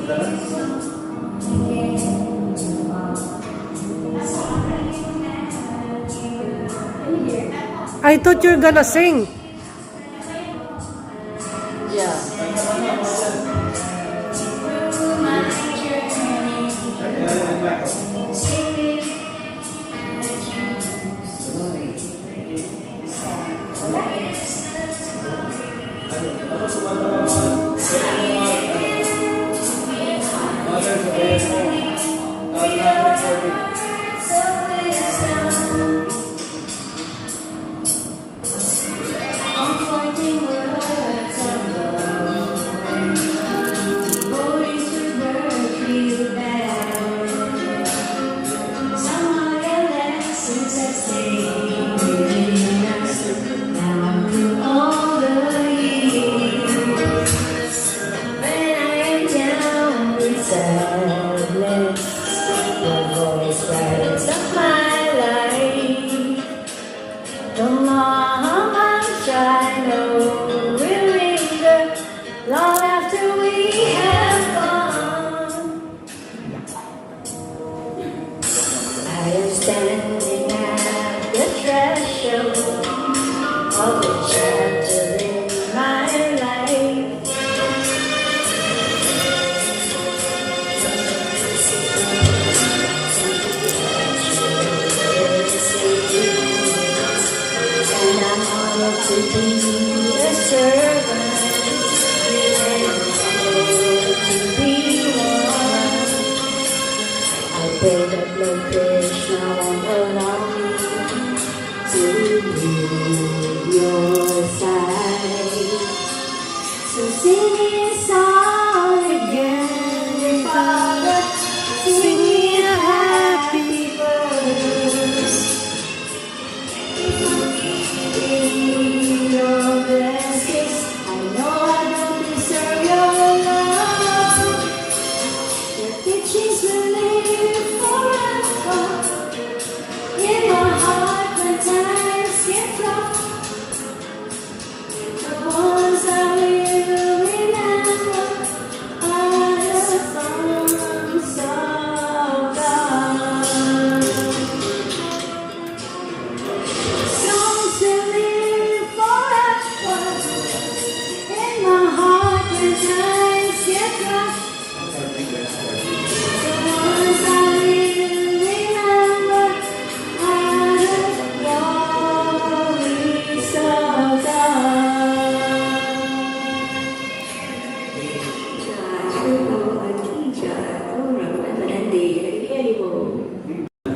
I thought you were gonna sing. Yeah.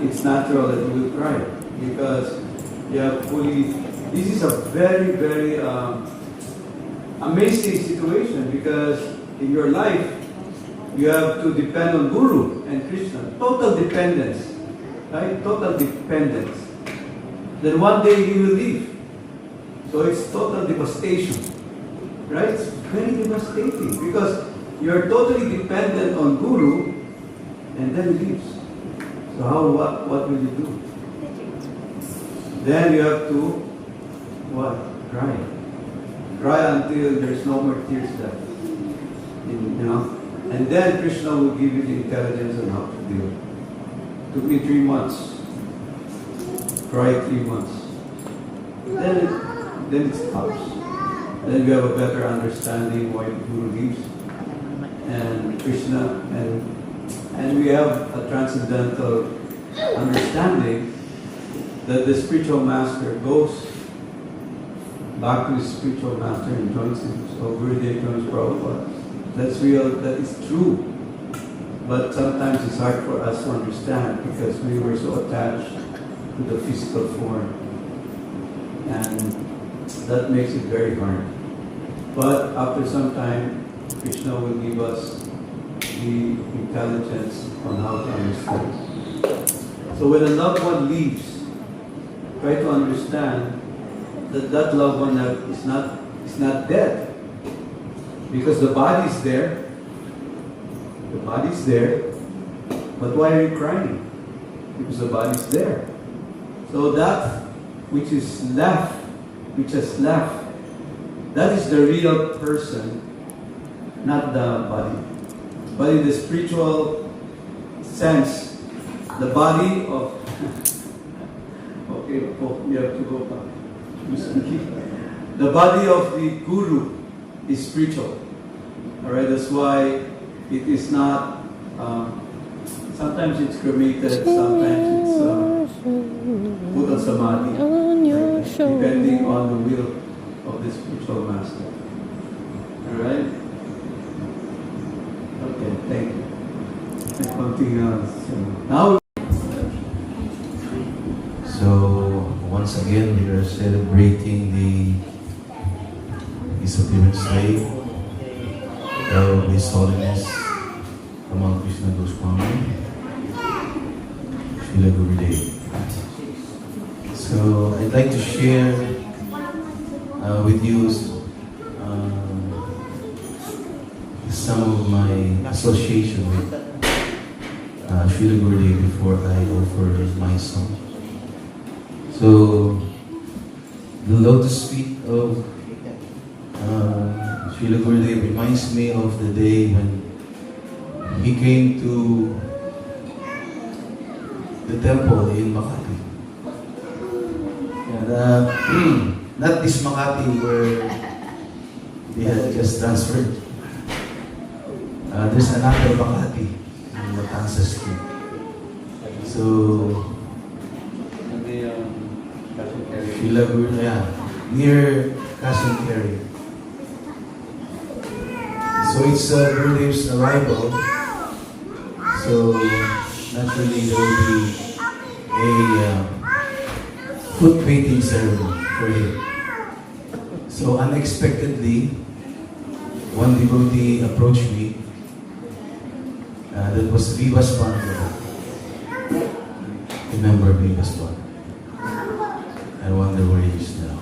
It's natural that you will cry because you have fully. This is a very, very amazing situation because in your life you have to depend on Guru and Krishna. Total dependence, right? Total dependence. Then one day he will leave. So it's total devastation, right? It's very devastating because you are totally dependent on Guru and then he leaves. So what will you do? Then you have to, what? Cry. Cry until there's no more tears left. You know? And then Krishna will give you the intelligence on how to deal. Took me 3 months. Cry 3 months. Then it stops. Then you have a better understanding why the Guru leaves. And Krishna and we have a transcendental understanding that the spiritual master goes back to his spiritual master and joins him. So Gurudev joins Prabhupada. That's real, that is true. But sometimes it's hard for us to understand because we were so attached to the physical form. And that makes it very hard. But after some time, Krishna will give us the intelligence on how to understand. So when a loved one leaves, try to understand that that loved one is not dead. Because the body is there. The body is there. But why are you crying? Because the body is there. So that which is left, which has left, that is the real person, not the body. But in the spiritual sense, the body of okay, oh, you have to go back. The body of the guru is spiritual. Alright, that's why it is not. Sometimes it's cremated, sometimes it's put on samadhi, depending on the will of the spiritual master. Alright? Okay, thank you. And something else. Now, so once again we are celebrating the Disappearance Day of His Holiness Tamal Krishna Goswami, Srila Gurudev. So I'd like to share with you some of my association with Srila Gurudev before I offer my song. So the lotus feet of Srila Gurudev reminds me of the day when he came to the temple in Makati. And, not this Makati where they had just transferred. There's another Makati in Matanzas Street. So, Srila Gurudev, yeah, near Kasim Kerry. So it's Gurudev's arrival. So naturally there will be a foot bathing ceremony for him. So unexpectedly, one devotee approached me. That was Vivas Pan. Remember Vivas Pan? I wonder where he is now.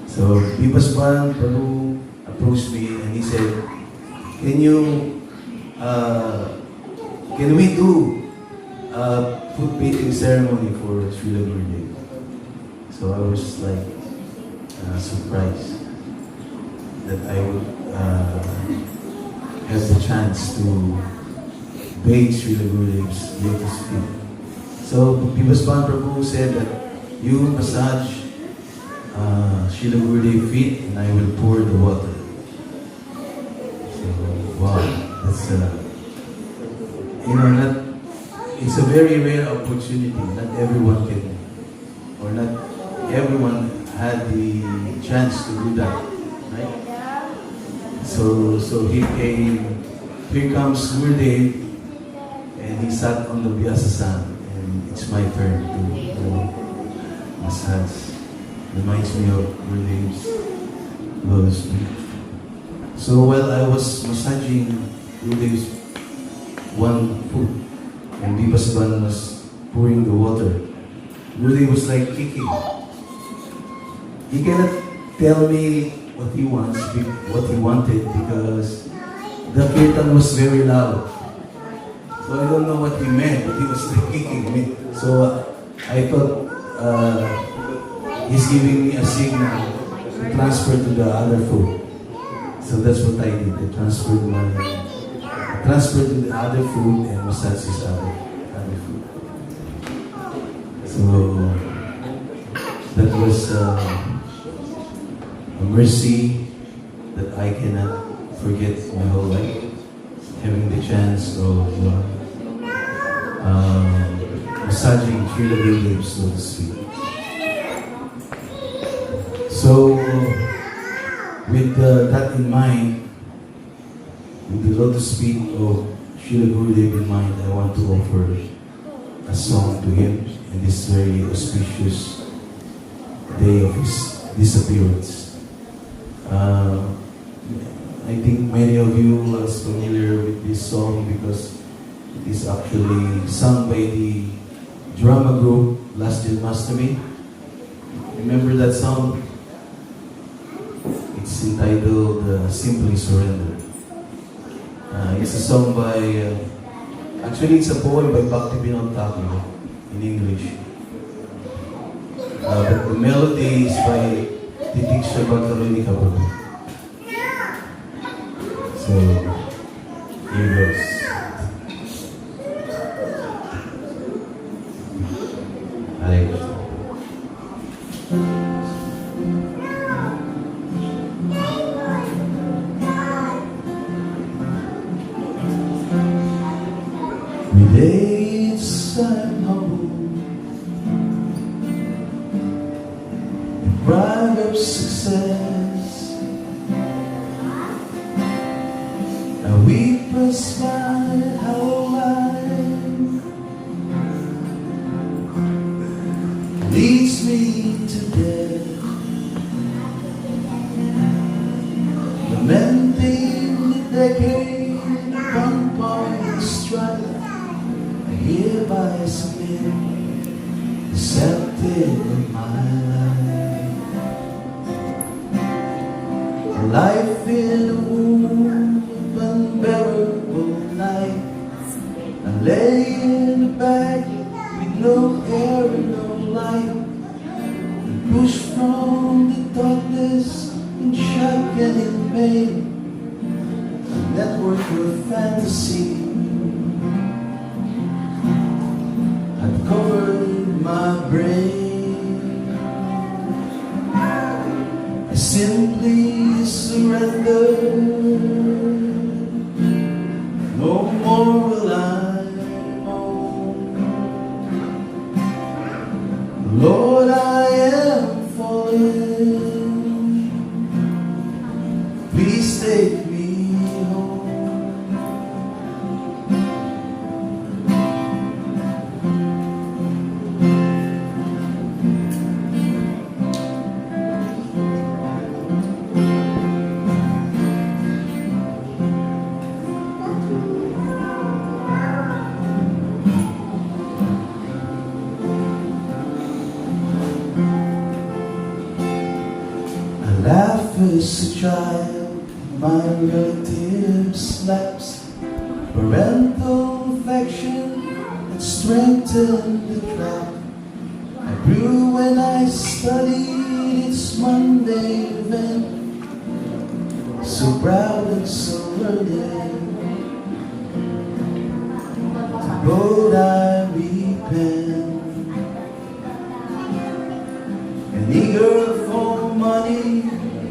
So Vivas Pan Prabhu approached me and he said, can we do a foot bathing ceremony for Srila Gurudev? So I was like surprised that I would have the chance to bathe Srila Gurudev's lotus feet. So Vivasvan Prabhu said that you massage Srila Gurudev's feet and I will pour the water. So wow, that's it's a very rare opportunity. Not everyone can, or not everyone had the chance to do that, right? So he came. Here comes Gurudev, and he sat on the Vyasa, and it's my turn to massage. Reminds me of Gurudev's lotus feet. So while I was massaging Gurudev's one foot, and Vivasvan was pouring the water, Gurudev was like kicking. He cannot tell me what he wants, what he wanted, because the kirtan was very loud. So I don't know what he meant, but he was like kicking me. So I thought he's giving me a signal to transfer to the other foot. So that's what I did. I transferred to the other foot and massaged his other foot. So that was a mercy that I cannot forget my whole life. Having the chance of massaging Srila Gurudev's lotus feet. So with that in mind, with the lotus feet of Srila Gurudev in mind, I want to offer a song to him in this very auspicious day of his disappearance. I think many of you are familiar with this song because it is actually sung by the drama group Last Janmashtami. Remember that song? It's entitled Simply Surrender. It's a song by, actually it's a poem by Bhaktivinoda Thakur in English. But the melody is by Titiksha Bhattarunika Prabhu. So, Here goes. Hare Krishna. Relates I'm humble, the pride of success. I weep a smile, how life leads me to death. Lamenting the decade upon point strife. Hereby submit the scepter of my life. Life in a womb of unbearable night. I lay in the bag with no air and no light. And pushed from the darkness in shock and in pain. A network of fantasy covered my brain. I simply surrender. No more will I own. Lord, I am falling. Please take me home. Laugh as a child, my relatives slaps. Parental affection that strengthened the trap. I grew when I studied its mundane event. So proud and so learned. To both I repent. And eager for money,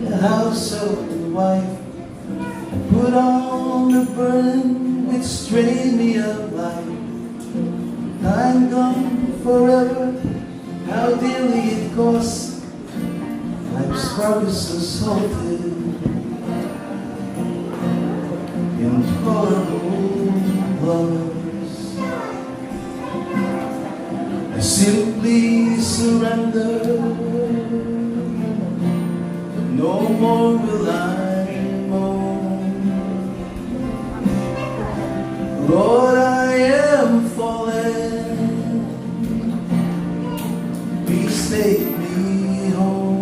a house of the wife, I put on the burden which strained me of life. Time gone forever, how dearly it costs. Life's progress assaulted, intolerable loss. I simply surrender. No more will I moan. Lord, I am falling. Please take me home.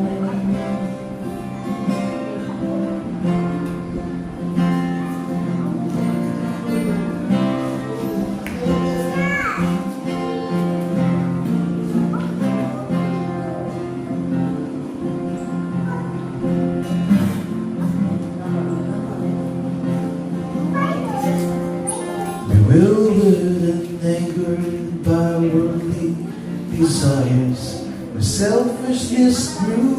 Bewildered and angered by worldly desires, my selfishness grew,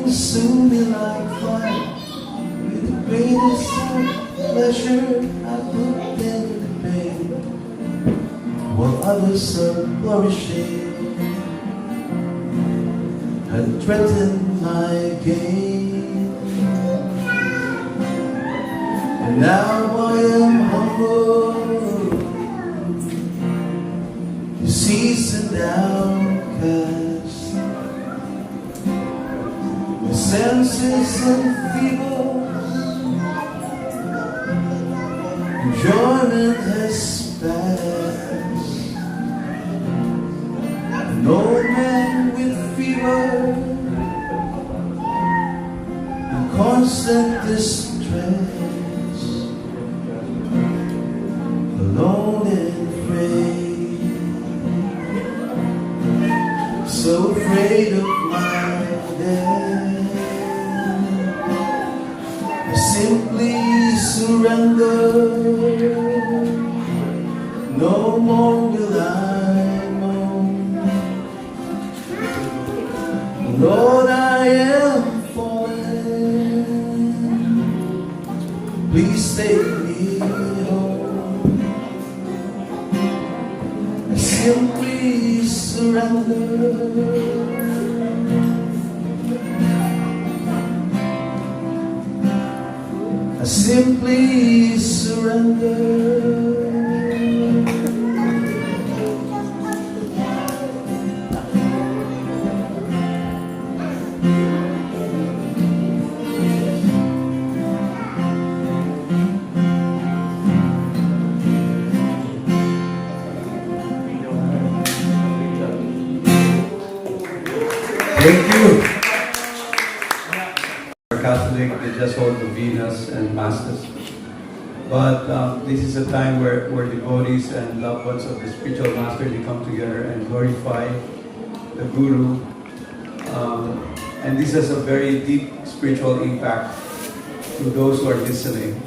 consumed me like fire. With the greatest of pleasure, I put in the pain, while others are flourishing, had threatened my gain. And now I am humble, deceased and downcast. My senses enfeebled, enjoyment has passed. An old man with fever and constant distress, alone and afraid, so afraid of my death. I simply surrender. no more will I moan. Lord, I am falling. Please take me home. I simply surrender. I simply surrender. Thank you. Catholic, they just hold the Venus and Masses. But this is a time where devotees and loved ones of the spiritual master, they come together and glorify the Guru. And this has a very deep spiritual impact to those who are listening.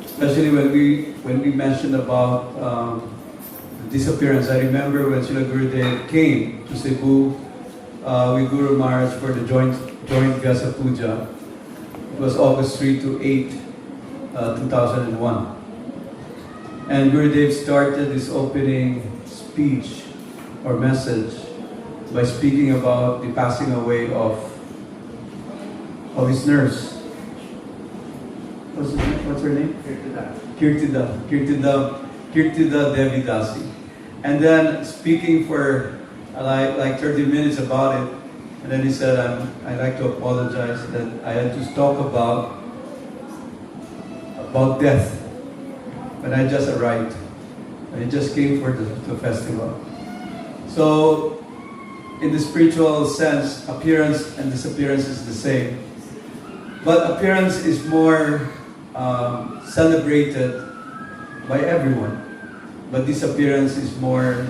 Especially when we mentioned about the disappearance. I remember when Srila Gurudev came to Cebu with Guru Maharaj for the joint Vyasa Puja. It was August 3 to 8, 2001. And Gurudev started his opening speech or message by speaking about the passing away of his nurse. What's her name? Kirtida Devi Dasi. And then speaking for like 30 minutes about it, and then he said, I'd like to apologize that I had to talk about death when I just arrived. I just came for the festival. So, in the spiritual sense, appearance and disappearance is the same. But appearance is more celebrated by everyone. But disappearance is more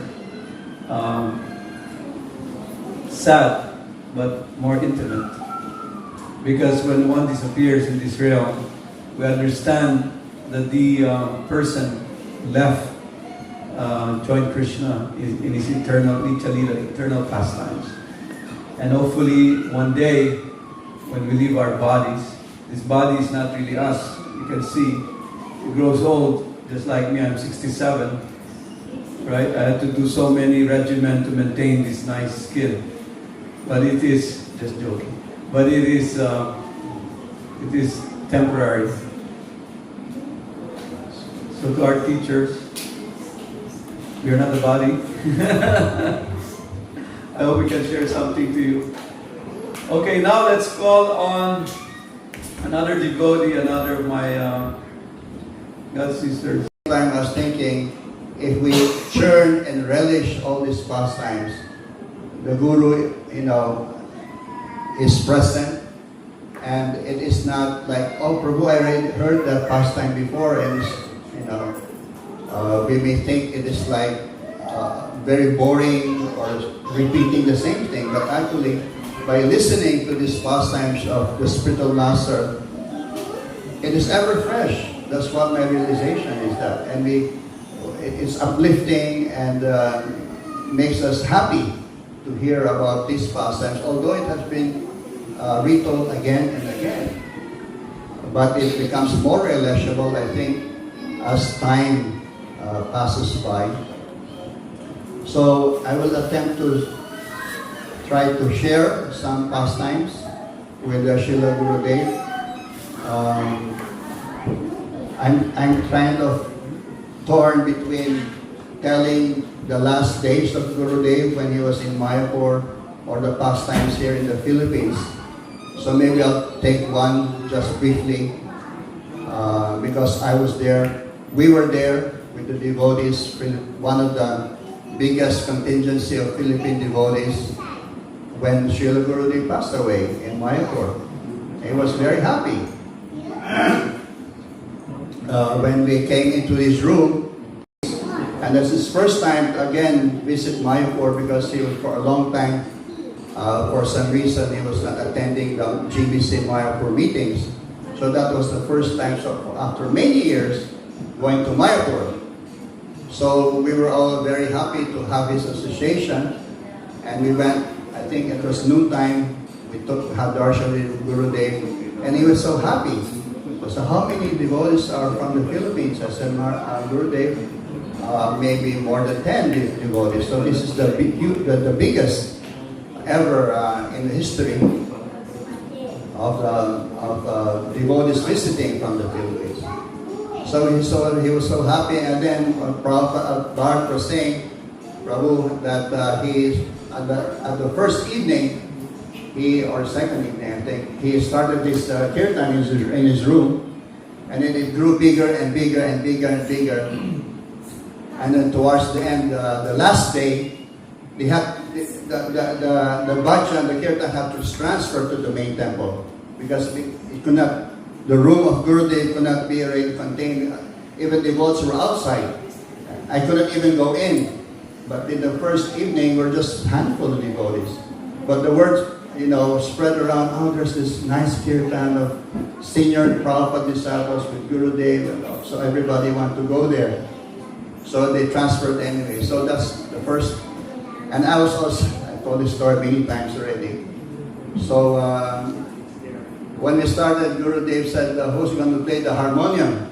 sad, but more intimate. Because when one disappears in this realm, we understand that the person left joined Krishna in his eternal pastimes. And hopefully one day, when we leave our bodies, this body is not really us. You can see, it grows old, just like me, I'm 67. Right? I had to do so many regimen to maintain this nice skin. But it is, just joking, but it is temporary. So to our teachers, we are not the body. I hope we can share something to you. Okay, now let's call on another devotee, another of my God sisters. I was thinking, if we churn and relish all these pastimes, the Guru, is present, and it is not like, oh, Prabhu, I already heard that pastime before, and we may think it is like very boring or repeating the same thing, but actually, by listening to these pastimes of the spiritual master, it is ever fresh. That's what my realization is, that, and it's uplifting and makes us happy to hear about these pastimes, although it has been retold again and again. But it becomes more relishable, I think, as time passes by. So I will attempt to try to share some pastimes with Srila Gurudev. I'm kind of torn between telling the last days of Gurudev when he was in Mayapur, or the pastimes here in the Philippines. So maybe I'll take one just briefly, because I was there. We were there with the devotees, one of the biggest contingency of Philippine devotees, when Srila Gurudev passed away in Mayapur. He was very happy. When we came into his room, and that's his first time to again visit Mayapur, because he was for a long time, for some reason, he was not attending the GBC Mayapur meetings. So that was the first time, so after many years, going to Mayapur. So we were all very happy to have his association, and we went, I think it was noontime, we had darshan with Gurudev, and he was so happy. So how many devotees are from the Philippines? I said, Gurudev, maybe more than 10 devotees. So this is the biggest ever in the history of devotees visiting from the Philippines. So he was so happy, and then Bharat was saying, Prabhu, that he at the first evening, or second evening, I think, he started this kirtan in his room, and then it grew bigger and bigger and bigger and bigger. And then towards the end, the last day, they had the bhajan and the kirtan had to transfer to the main temple because it could not. The room of Gurudev could not be really contained. Even devotees were outside. I couldn't even go in. But in the first evening, we're just a handful of devotees. But the word, spread around. Oh, there's this nice kirtan of senior Prabhupada disciples with Gurudev, and all. So everybody wanted to go there. So they transferred anyway. So that's the first. And I told this story many times already. So when we started, Gurudev said, who's going to play the harmonium?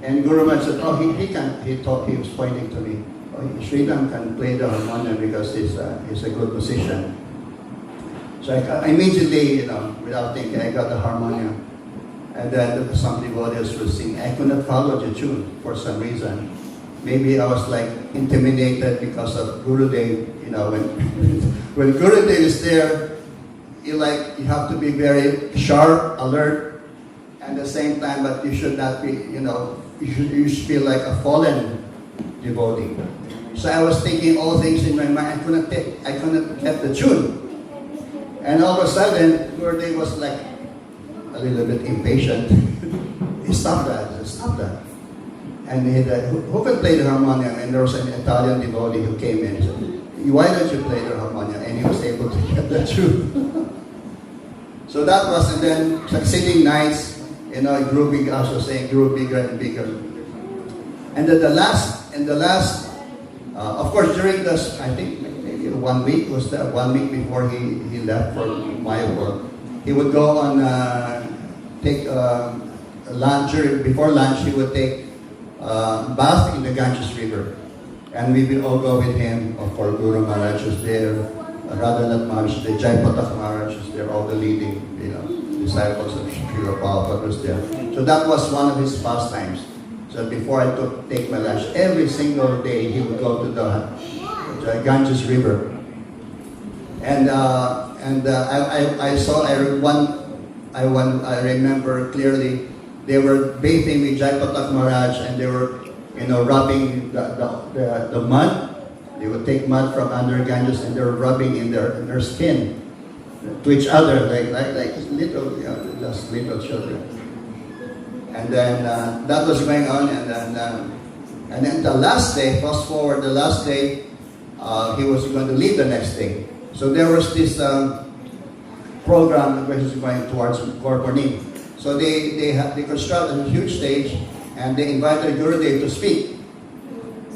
And Guru Maharaj said, oh, he can. He was pointing to me. Oh, Sridham can play the harmonium because he's a good musician. So I immediately, without thinking, I got the harmonium. And then some devotees would sing. I could not follow the tune for some reason. Maybe I was like intimidated because of Gurudev. When Gurudev is there, you have to be very sharp, alert, at the same time, but you should not be, you should feel like a fallen devotee. So I was thinking all things in my mind. I couldn't get the tune. And all of a sudden, Gurudev was like a little bit impatient. He stopped that. And he said, who can play the harmonium? And there was an Italian devotee who came in and said, why don't you play the harmonium? And he was able to get the tune. So that was, and then succeeding nights, it grew bigger, as I was saying, grew bigger and bigger. And then the last, of course, during this, I think maybe 1 week was that 1 week before he left for Mayapur, he would go on, take lunch, before lunch, he would take bath in the Ganges River. And we will all go with him. Of course, Guru Maharaj was there, Radhanath Maharaj was there, Jaipatak Maharaj was there, all the leading disciples of Srila Prabhupada was there. So that was one of his pastimes. So before I take my lunch, every single day he would go to the Ganges River. And I remember clearly, they were bathing with Jaipatak Maharaj, and they were, rubbing the mud. They would take mud from under Ganges and they were rubbing in their skin to each other, like little, just little children. And then that was going on, and then the last day, fast forward, the last day, he was going to leave the next day. So there was this program which was going towards Korpornim. So they constructed a huge stage, and they invited Gurudev to speak.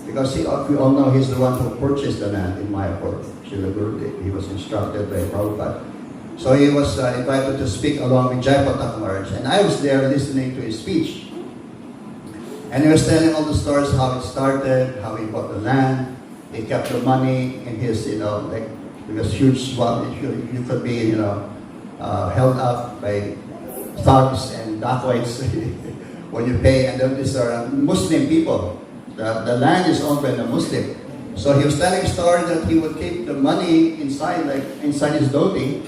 Because we all know he's the one who purchased the land in Mayapur, Srila Gurudev. He was instructed by Prabhupada. So he was invited to speak along with Jaipatak Maharaj. And I was there listening to his speech. And he was telling all the stories, how it started, how he bought the land. He kept the money in his, because huge swamp, you could be, held up by thugs and dacoits when you pay. And then these are Muslim people. The land is owned by the Muslim. So he was telling a story that he would keep the money inside his dhoti,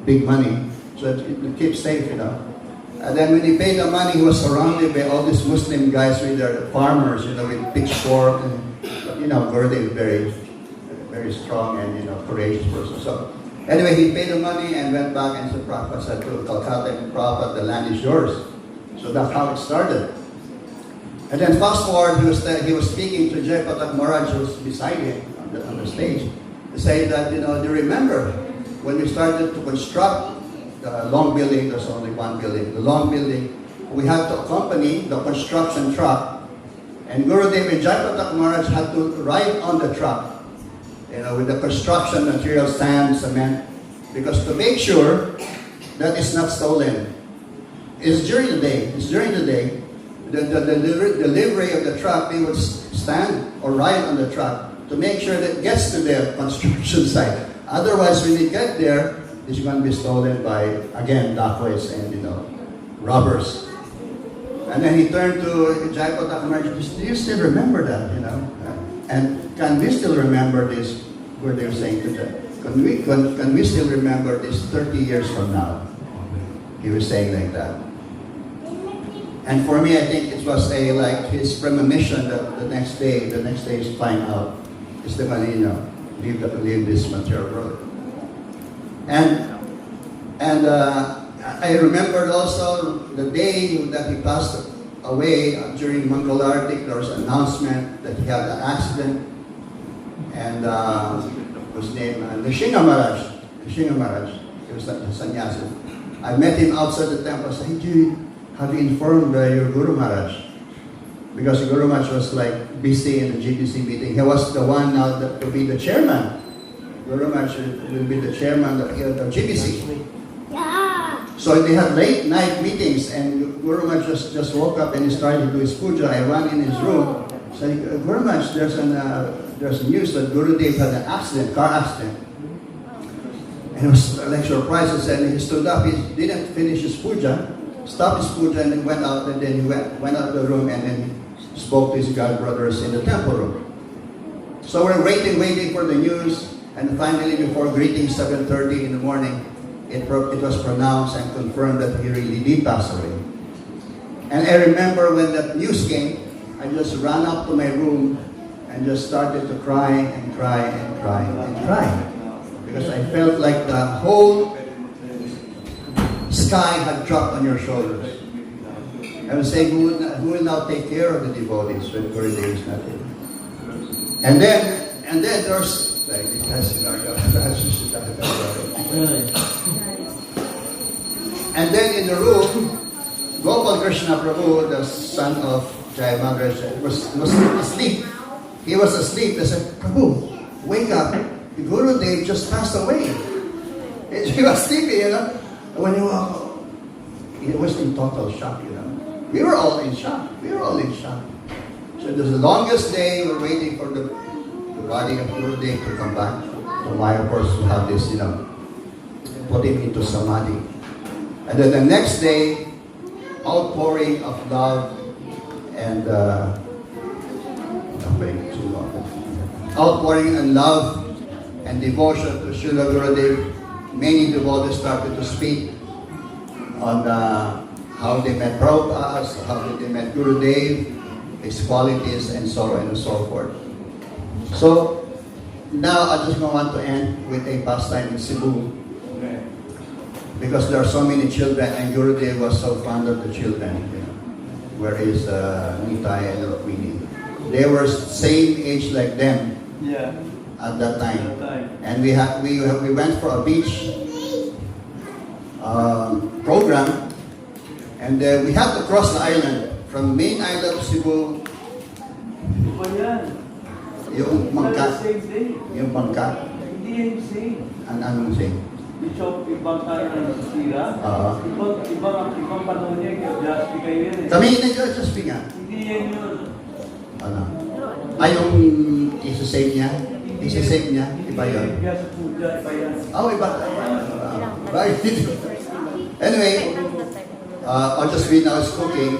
big money, so that it would keep safe, And then when he paid the money, he was surrounded by all these Muslim guys with their farmers, with pitchfork. And, Gurudev is very, very strong and, courageous person. So anyway, he paid the money and went back, and said, Prabhupada said to Calcutta, Prabhupada, the land is yours. So that's how it started. And then fast forward, he was speaking to Jaipatak Maharaj, who was beside him on the stage, to say that, do you remember when we started to construct the long building? There's only one building. The long building, we had to accompany the construction truck, And Gurudev and Jai Patak Maharaj had to ride on the truck, with the construction material, sand, cement, because to make sure that it's not stolen. It's during the day. The delivery of the truck, they would stand or ride on the truck to make sure that it gets to the construction site. Otherwise, when they get there, it's going to be stolen by, again, dacoits and, robbers. And then he turned to Jai Patak Maharaj, do you still remember that, And can we still remember this, where they were saying to them, can we still remember this 30 years from now? He was saying like that. And for me, I think it was like his premonition that the next day is flying out, is the going to leave this material world. And I remembered also the day that he passed away during Mangalartik. There was an announcement that he had an accident, and his name Nishinga Maharaj. He was a sannyasi. I met him outside the temple. I said, hey, have you informed your Guru Maharaj? Because the Guru Maharaj was like busy in the GBC meeting. He was the one now that to be the chairman. Guru Maharaj will be the chairman of the GBC. Yeah. So they had late night meetings, and Guru Maharaj just woke up and he started to do his puja. I ran in his room. Said, Guru Maharaj, there's news that Gurudev had an accident, car accident. And it was like surprise. He stood up. He didn't finish his puja. Stopped his puja and then went out, and then he went out of the room and then he spoke to his god brothers in the temple room. So we're waiting for the news, and finally before greeting 7:30 in the morning, it was pronounced and confirmed that he really did pass away. And I remember when that news came, I just ran up to my room and just started to cry and cry and cry and cry. Because I felt like the whole sky had dropped on your shoulders. I was saying, who will now take care of the devotees when Gurudev is not here? And then there's like and then in the room, Gopal Krishna Prabhu, the son of Jai Maharaj, was asleep. He was asleep. I said, Prabhu, wake up. The Gurudev just passed away. He was sleeping, When he woke up, he was in total shock, We were all in shock. So it was the longest day. We're waiting for the body of Gurudev to come back. So my, of course, to have this, put him into samadhi. And then the next day, outpouring of love and outpouring and love and devotion to Srila Gurudev. Many devotees started to speak on how they met Prabhupada, how they met Gurudev, his qualities, and so on and so forth. So now I just want to end with a pastime in Cebu, because there are so many children, and Gurudev was so fond of the children. Where is Nitai and Rukmini? They were same age like them. Yeah. At that time. And we went for a beach program, and we had to cross the island from main island of Cebu. Yung Pangkat. Yung Pangkat. Hindi yung same. Anong same? Ibang tayo ng sira. Ibang panahon niya, kaya kayo yun. Kami nag-adjust nga. Hindi yan yun. Ano? Yung isa-save niya? Isa-save niya? Iba yun? Iba yan. Iba. Right. Anyway, I'll just read now. I was cooking.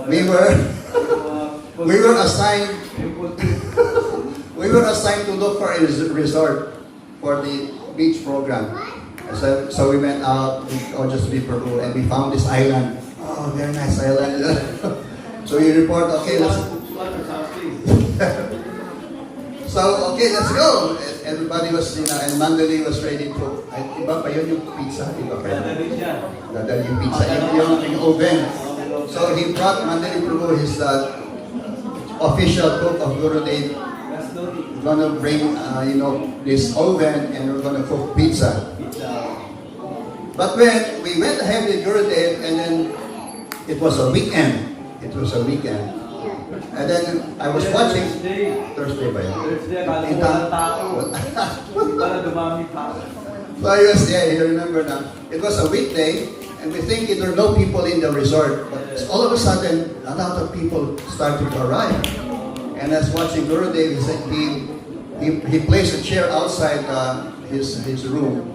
We were assigned to look for a resort for the beach program. So we went out, or just be Prabhu, and we found this island. Oh, very nice island. So we report, okay, let's let's go. Everybody was, and Mandali was ready to, iba pa yun yung pizza? Iba pa yun? Dadali yung pizza. Yung oven. So he brought Mandali Prabhu, his official cook of Gurudev. We're going to bring, this oven, and we're going to cook pizza. But when we went ahead with Gurudev, and then it was a weekend. And then I was watching. Thursday ba yun? Thursday, akala ko walang tao. Para dumami tao. So I was there, you remember now. It was a weekday, and we think there are no people in the resort. But all of a sudden, a lot of people started to arrive. And as watching Gurudev, he said he placed a chair outside his room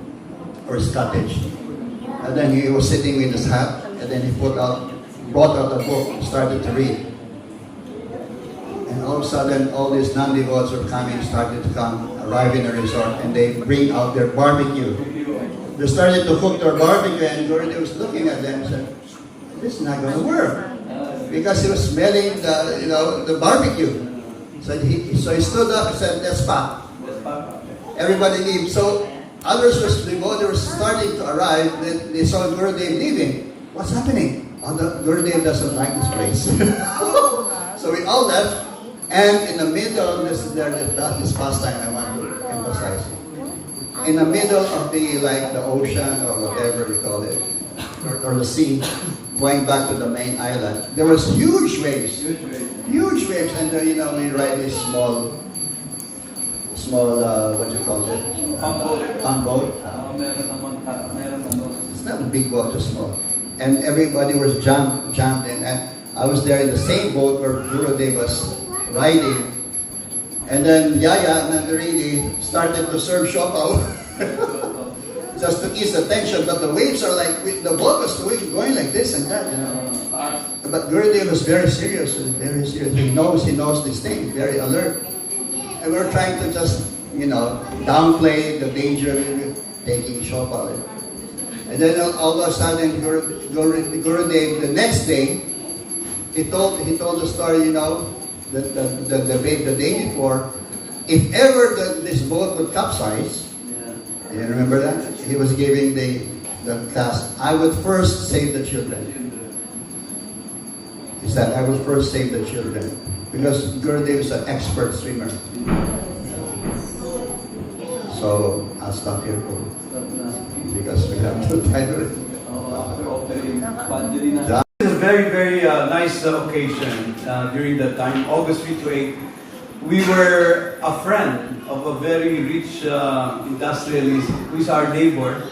or his cottage. And then he was sitting with his hat, and then he brought out a book, started to read. And all of a sudden, all these non-devotees were coming, started to come, arrive in the resort, and they bring out their barbecue. They started to cook their barbecue, and Gurudev was looking at them and said, "This is not going to work," because he was smelling the barbecue. So he stood up and said, "Let's pack. Everybody leave." So others were starting to arrive. They saw Gurudev leaving. What's happening? Oh, Gurudev doesn't like this place. So we all left. And in the middle, this pastime I want to emphasize. In the middle of the ocean or whatever you call it, or the sea, going back to the main island, there was huge waves. Huge waves, and we ride this small, what do you call it? Pump boat. It's not a big boat, just small. And everybody was jumped in, and I was there in the same boat where Gurudev was riding. And then Yaya Nandarini started to serve shopao just to ease the tension. But the waves are the boat was going like this and that, But Gurudev was very serious, very serious. He knows these things, very alert. And we're trying to just, downplay the danger of taking shopao. And then all of a sudden, Gurudev, the next day, he told the story, the day before, if ever this boat would capsize, you remember that? He was giving the class, I would first save the children. He said, I would first save the children. Because Gurudev is an expert swimmer. So, I'll stop here because we have no time. It was a very, very nice occasion during that time, August 3 to 8. We were a friend of a very rich industrialist who is our neighbor.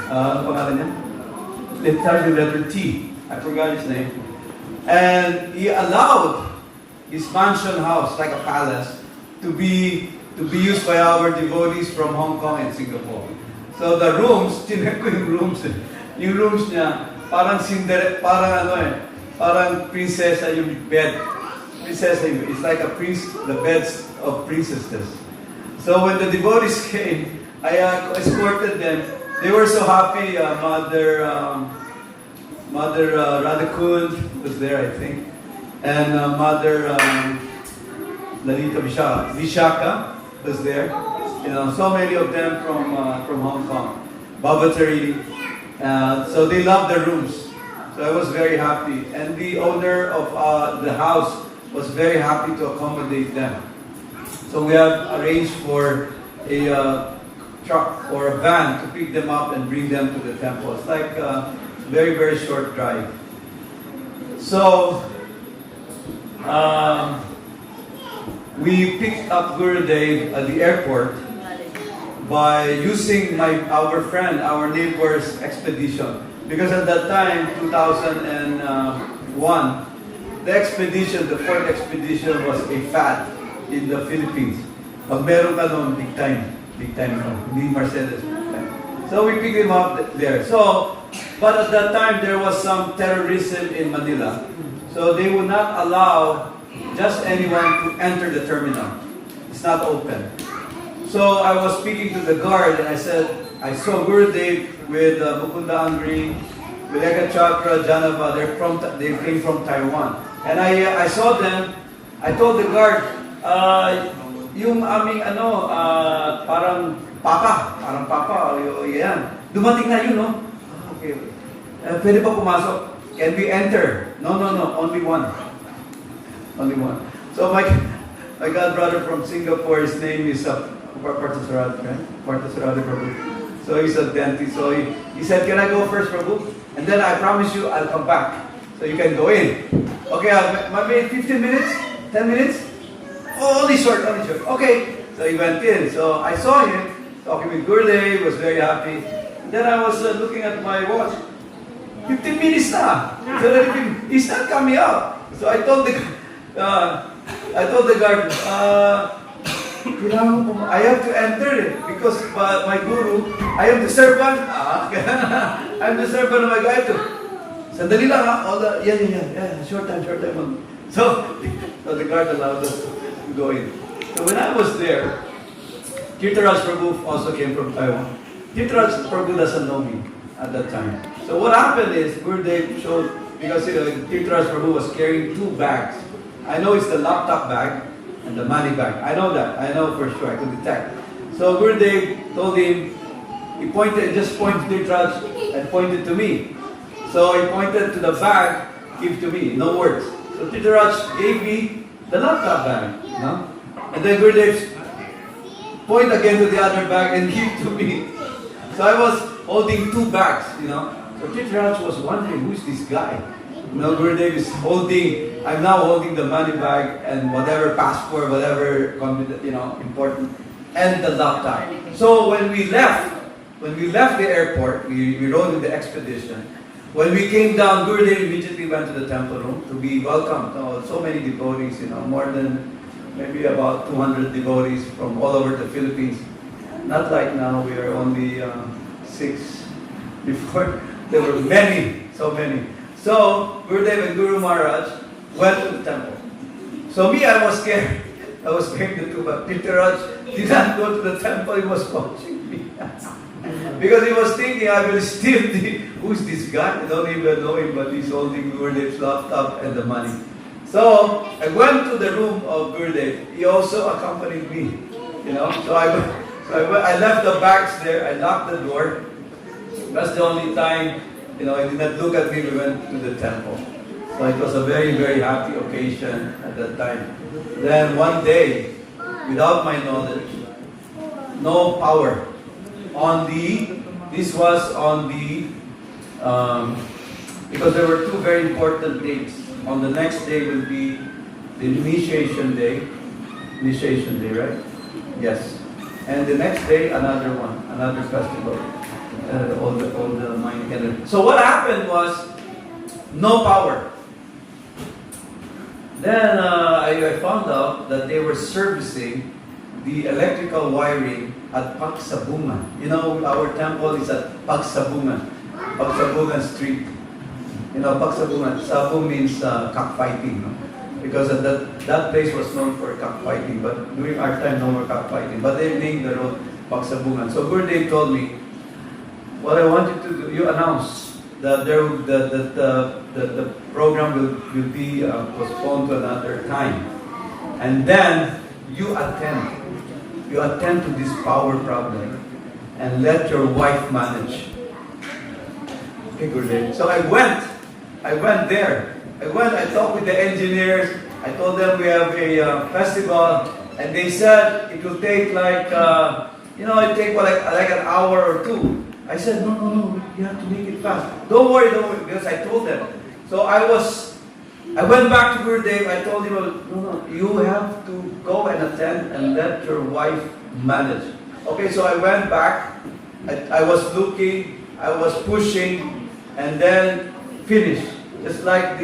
Ano pangalan niya? It starts with letter T. I forgot his name. And he allowed his mansion house, like a palace, to be used by our devotees from Hong Kong and Singapore. So the rooms, tinek ko yung rooms. Yung rooms niya, parang parang prinsesa yung bed. Prinsesa yung, it's like the beds of princesses. So when the devotees came, I escorted them. They were so happy. Mother Radhakund was there, I think, and Mother Lalita Vishaka was there. So many of them from Hong Kong. Babatari. So they loved the rooms. So I was very happy. And the owner of the house was very happy to accommodate them. So we have arranged for a truck or a van to pick them up and bring them to the temple. It's like a very, very short drive. So we picked up Gurudev at the airport by using our neighbor's expedition. Because at that time, 2001, the expedition, the fourth expedition was a fad in the Philippines. Pag meron ka noon, big time no, hindi Mercedes, big time. So we picked him up there. So, but at that time, there was some terrorism in Manila. So they would not allow just anyone to enter the terminal. It's not open. So I was speaking to the guard and I said, I saw Gurudev with Mukunda Angri, with Eka Chakra, Janava, they came from Taiwan. And I saw them, I told the guard, yung aming parang papa, yan. Dumating na yun, no? Okay. Pwede pa pumasok? Can we enter? No, only one. Only one. So my godbrother from Singapore, his name is Parthasarada, right? Parthasarada Prabhu. So he's a dentist. So he said, can I go first, Prabhu? And then I promise you, I'll come back. So you can go in. Okay, maybe 15 minutes, 10 minutes. Oh, only short, only short. Okay, so he went in. So I saw him talking with Gurudev, was very happy. Then I was looking at my watch. 15 minutes na. So he's not coming out. So I told the guard, I have to enter it because my guru, I am the servant. I'm the servant of my guide too. Sandali lang ha. Yeah, short time. So the guard allowed us to go in. So when I was there, Kirtaraj Prabhu also came from Taiwan. Kirtaraj Prabhu doesn't know me at that time. So what happened is, Gurudev showed, because Kirtaraj Prabhu was carrying two bags. I know it's the laptop bag and the money bag. I know that. I know for sure. I could detect. So Gurudev told him, he just pointed to Kirtaraj and pointed to me. So he pointed to the bag, give to me, no words. So Kirtaraj gave me the laptop bag. No? And then Gurudev point again to the other bag and give to me. So I was holding two bags, So Kirtaraj was wondering, who's this guy? Gurudev is holding, I'm now holding the money bag and whatever passport, whatever, important, and the laptop. So when we left the airport, we rode in the expedition. When we came down, Gurudev immediately went to the temple room to be welcomed. So many devotees, more than maybe about 200 devotees from all over the Philippines. Not like now, we are only 6. Before, there were many, so many. So, Gurudev and Guru Maharaj went to the temple. So me, I was scared. I was scared too, but Kirtaraj did not go to the temple, he was watching me. Because he was thinking, I will steal who's this guy? I don't even know him, but he's holding Gurudev's laptop and the money. So, I went to the room of Gurudev. He also accompanied me, So I left the bags there, I locked the door. That's the only time, he did not look at me, we went to the temple. So it was a very, very happy occasion at that time. Then one day, without my knowledge, no power. This was on the, because there were two very important dates. On the next day will be the initiation day, right? Yes. And the next day, another festival. All the mind can. So what happened was, no power. Then I found out that they were servicing the electrical wiring at Pagsabungan. Our temple is at Pagsabungan Street. Pagsabungan. Sabu means cockfighting, no? Because that place was known for cockfighting, but during our time, no more cockfighting. But they named the road Pagsabungan. So Gurudev told me, what I want you to do, you announce that the program will be postponed to another time. And then you attend to this power problem and let your wife manage. Okay, Gurudev. So I went there. I talked with the engineers. I told them we have a festival, and they said it will take like an hour or two. I said, no, you have to make it fast. Don't worry, because I told them. So I went back to Gurudev. I told him, no, you have to go and attend and let your wife manage. Okay, so I went back. I was looking, I was pushing, and then finished. Just like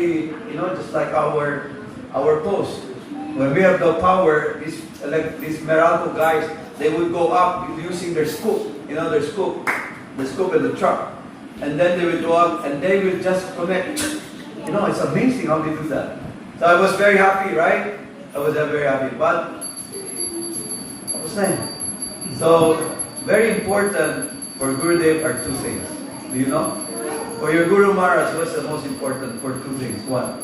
our post. When we have the power, these Meralco guys, they would go up using their scoop, the scoop in the truck. And then they would go up and they will just connect. It's amazing how they do that. So I was very happy, right? I was very happy. But, what was saying? So, very important for Gurudev are two things. Do you know? For your Guru Maharaj, what's the most important for two things? One.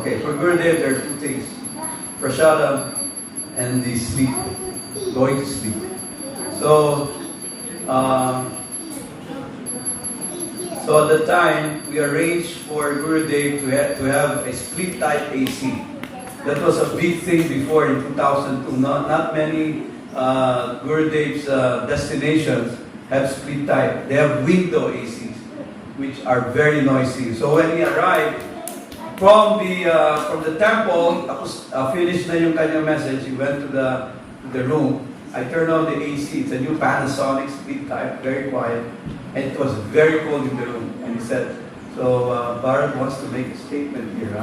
Okay, for Gurudev, there are two things. Prasadam and the sleep. Going to sleep. So at the time, we arranged for Gurudev to have a split type AC. That was a big thing before in 2002. Not many Gurudev's destinations have split type. They have window ACs. which are very noisy. So when he arrived from the temple, finished na yung kanyang message, he went to the room. I turned on the AC. It's a new Panasonic split type, very quiet, and it was very cold in the room. And he said, "So Bharat wants to make a statement here."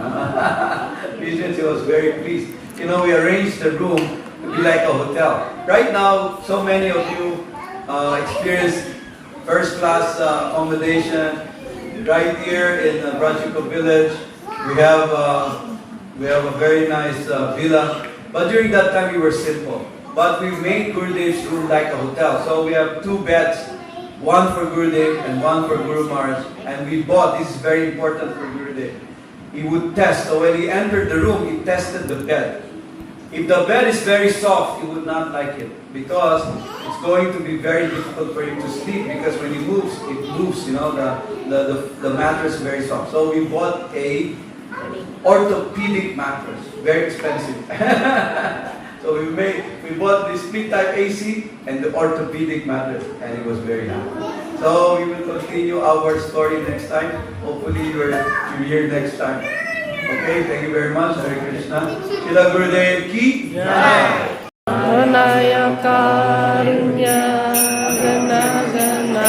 He was very pleased. You know, we arranged the room to be like a hotel. Right now, so many of you experience first-class accommodation. Right here in Vraja Ecovillage, we have a very nice villa. But during that time, we were simple. But we made Gurudev's room like a hotel. So we have 2 beds, one for Gurudev and one for Guru Maharaj. And we bought, this is very important for Gurudev. He would test. So when he entered the room, he tested the bed. If the bed is very soft, he would not like it, because it's going to be very difficult for him to sleep, because when he moves, it moves, you know, the mattress is very soft. So we bought a orthopedic mattress, very expensive. So we bought the split type AC and the orthopedic mattress, and it was very happy. So we will continue our story next time. Hopefully you're here next time. Okay, thank you very much. Hare Krishna. Srila Gurudev ki jai. Anaya karunya ganaganatva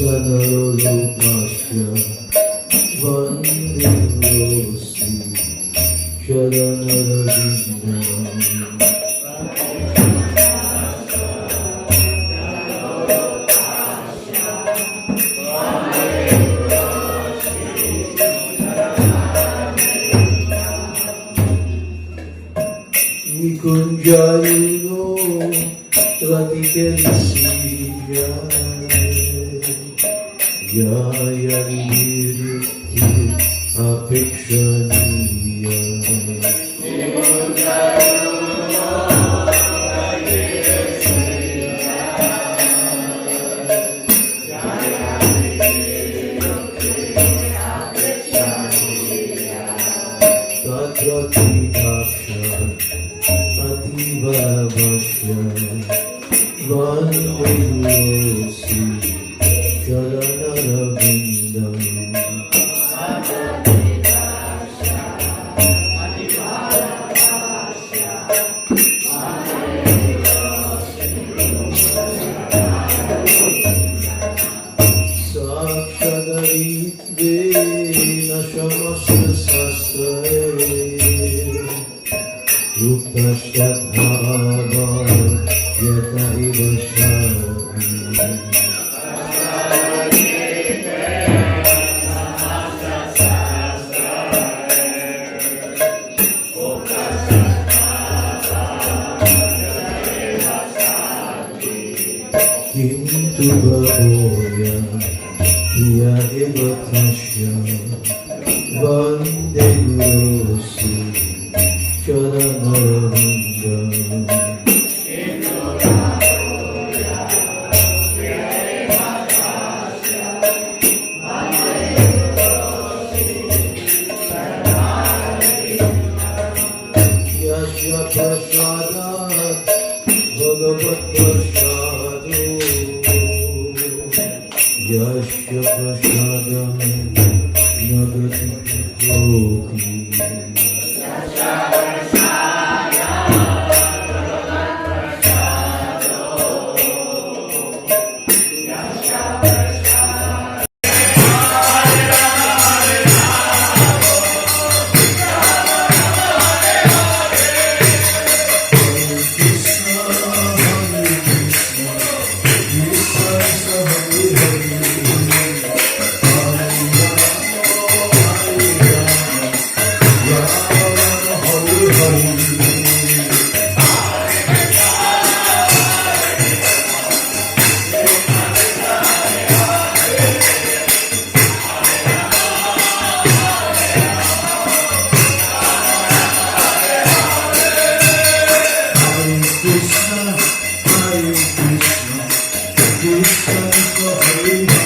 Sadanarupasya Vandirosi Sharanarabindam. Nikunjayino Ratikelisiya Yaya Niriti Apekshaniya. Tatrati Daksha Ativabhashya Vandirosi Sharanarabindam. Sakshadaritve Nashamasya Sastre Yuktashtadhava Yata Iva Shadi. Kintu Bahoya Hiya Eva Tasya Vandirosi Sharanarabindam. Yasya prasadat Bhagavat prasado Yasya prasadam Nagati Koti. Krishna, Krishna, Krishna Hare